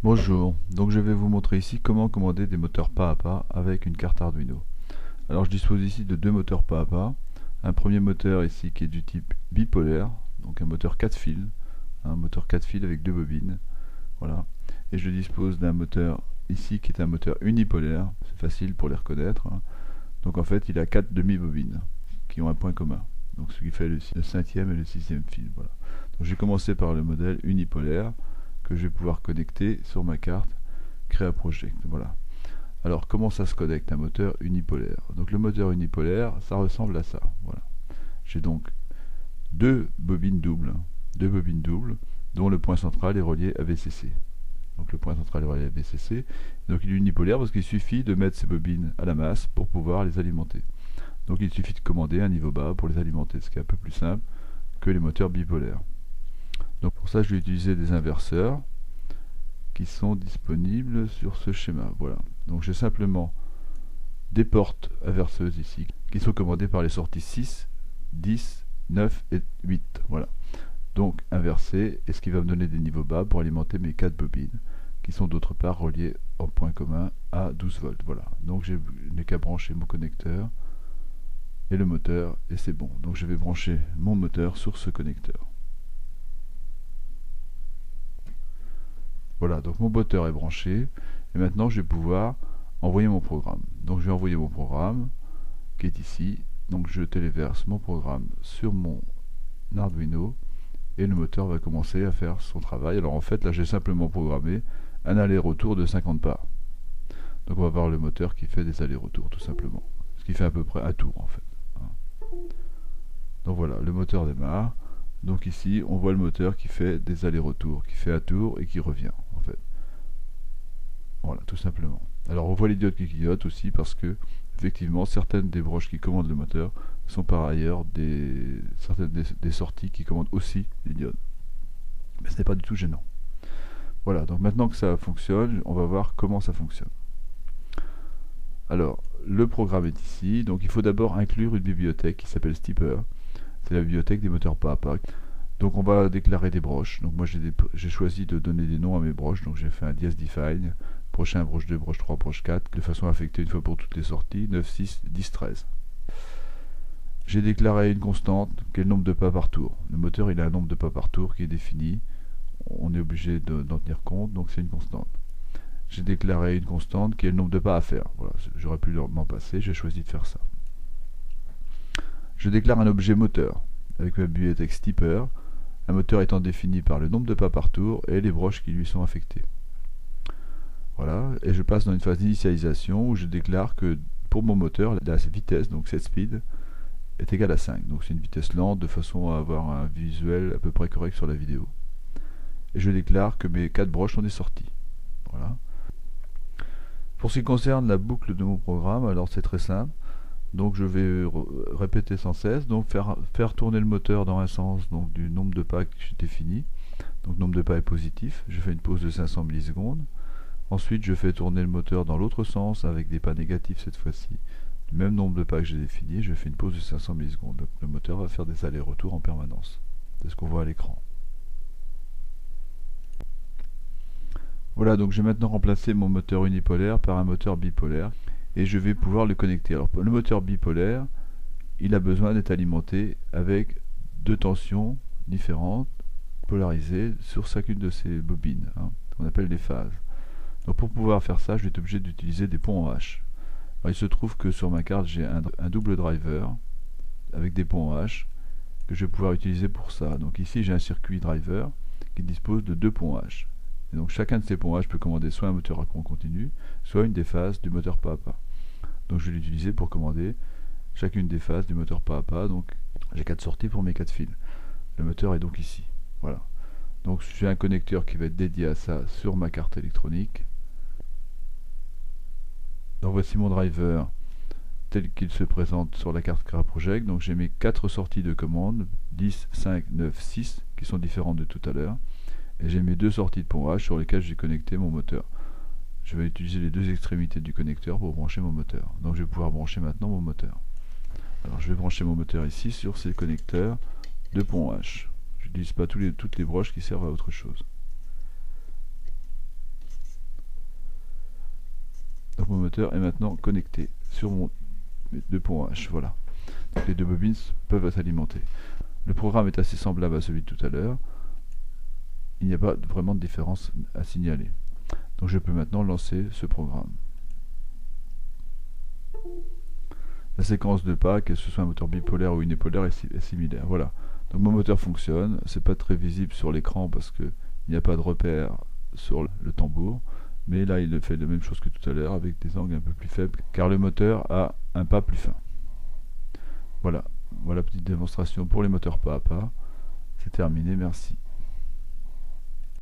Bonjour, donc je vais vous montrer ici comment commander des moteurs pas à pas avec une carte Arduino. Alors je dispose ici de deux moteurs pas à pas. Un premier moteur ici qui est du type bipolaire, donc un moteur 4 fils, un moteur 4 fils avec deux bobines. Voilà. Et je dispose d'un moteur ici qui est un moteur unipolaire, c'est facile pour les reconnaître, hein. Donc en fait il a 4 demi-bobines qui ont un point commun. Donc ce qui fait le cinquième et le sixième fil. Voilà. Donc j'ai commencé par le modèle unipolaire que je vais pouvoir connecter sur ma carte Crea Project. Voilà. Alors comment ça se connecte un moteur unipolaire? Donc le moteur unipolaire, ça ressemble à ça. Voilà. J'ai donc deux bobines doubles, dont le point central est relié à VCC. Donc le point central est relié à VCC. Donc il est unipolaire parce qu'il suffit de mettre ces bobines à la masse pour pouvoir les alimenter. Donc il suffit de commander un niveau bas pour les alimenter, ce qui est un peu plus simple que les moteurs bipolaires. Donc pour ça, je vais utiliser des inverseurs qui sont disponibles sur ce schéma. Voilà. Donc j'ai simplement des portes inverseuses ici qui sont commandées par les sorties 6, 10, 9 et 8. Voilà. Donc inversé, et ce qui va me donner des niveaux bas pour alimenter mes 4 bobines qui sont d'autre part reliées en point commun à 12 volts. Voilà. Donc je n'ai qu'à brancher mon connecteur et le moteur et c'est bon. Donc je vais brancher mon moteur sur ce connecteur. Voilà, donc mon moteur est branché et maintenant je vais pouvoir envoyer mon programme. Donc je vais envoyer mon programme qui est ici. Donc je téléverse mon programme sur mon Arduino et le moteur va commencer à faire son travail. Alors en fait là j'ai simplement programmé un aller-retour de 50 pas. Donc on va voir le moteur qui fait des allers-retours tout simplement. Ce qui fait à peu près un tour en fait. Donc voilà, le moteur démarre. Donc ici on voit le moteur qui fait des allers-retours, qui fait un tour et qui revient en fait. Voilà, tout simplement. Alors on voit les diodes qui clignotent aussi parce que effectivement certaines des broches qui commandent le moteur sont par ailleurs certaines des sorties qui commandent aussi les diodes. Mais ce n'est pas du tout gênant. Voilà, donc maintenant que ça fonctionne, on va voir comment ça fonctionne. Alors, le programme est ici, donc il faut d'abord inclure une bibliothèque qui s'appelle Stepper. C'est la bibliothèque des moteurs pas à pas. Donc on va déclarer des broches. Donc moi j'ai choisi de donner des noms à mes broches, donc j'ai fait un dièse define, prochain broche 2, broche 3, broche 4, de façon à affecter une fois pour toutes les sorties, 9, 6, 10, 13. J'ai déclaré une constante qui est le nombre de pas par tour. Le moteur il a un nombre de pas par tour qui est défini, on est obligé d'en tenir compte, donc c'est une constante. J'ai déclaré une constante qui est le nombre de pas à faire. Voilà, j'aurais pu m'en passer, j'ai choisi de faire ça. Je déclare un objet moteur avec ma bibliothèque Stepper, un moteur étant défini par le nombre de pas par tour et les broches qui lui sont affectées. Voilà, et je passe dans une phase d'initialisation où je déclare que pour mon moteur, la vitesse, donc cette speed, est égale à 5. Donc c'est une vitesse lente de façon à avoir un visuel à peu près correct sur la vidéo. Et je déclare que mes 4 broches sont des sorties. Voilà. Pour ce qui concerne la boucle de mon programme, alors c'est très simple. Donc je vais répéter sans cesse, donc faire tourner le moteur dans un sens donc du nombre de pas que j'ai défini. Donc le nombre de pas est positif, je fais une pause de 500 millisecondes. Ensuite je fais tourner le moteur dans l'autre sens avec des pas négatifs cette fois-ci. Du même nombre de pas que j'ai défini, je fais une pause de 500 millisecondes. Donc, le moteur va faire des allers-retours en permanence. C'est ce qu'on voit à l'écran. Voilà, donc j'ai maintenant remplacé mon moteur unipolaire par un moteur bipolaire et je vais pouvoir le connecter. Alors le moteur bipolaire, il a besoin d'être alimenté avec deux tensions différentes, polarisées sur chacune de ces bobines, hein, qu'on appelle les phases. Donc pour pouvoir faire ça, je vais être obligé d'utiliser des ponts en H. Alors, il se trouve que sur ma carte, j'ai un double driver avec des ponts en H que je vais pouvoir utiliser pour ça. Donc ici, j'ai un circuit driver qui dispose de deux ponts H. Et donc chacun de ces ponts H peut commander soit un moteur à courant continu, soit une des phases du moteur pas à pas. Donc je vais l'utiliser pour commander chacune des phases du moteur pas à pas. Donc j'ai 4 sorties pour mes 4 fils. Le moteur est donc ici. Voilà. Donc j'ai un connecteur qui va être dédié à ça sur ma carte électronique. Donc voici mon driver tel qu'il se présente sur la carte Crea Project. Donc j'ai mes 4 sorties de commande, 10, 5, 9, 6, qui sont différentes de tout à l'heure. Et j'ai mes deux sorties de pont H sur lesquelles j'ai connecté mon moteur. Je vais utiliser les deux extrémités du connecteur pour brancher mon moteur. Donc je vais pouvoir brancher maintenant mon moteur. Alors je vais brancher mon moteur ici sur ces connecteurs de pont H. Je n'utilise pas toutes les broches qui servent à autre chose. moteur est maintenant connecté sur mon 2 ponts H. Voilà. Donc les deux bobines peuvent s'alimenter. Le programme est assez semblable à celui de tout à l'heure. Il n'y a pas vraiment de différence à signaler. Donc je peux maintenant lancer ce programme. La séquence de pas, que ce soit un moteur bipolaire ou unipolaire, est similaire. Voilà. Donc mon moteur fonctionne. C'est pas très visible sur l'écran parce qu'il n'y a pas de repère sur le tambour. Mais là, il fait la même chose que tout à l'heure avec des angles un peu plus faibles car le moteur a un pas plus fin. Voilà. Voilà, petite démonstration pour les moteurs pas à pas. C'est terminé, merci.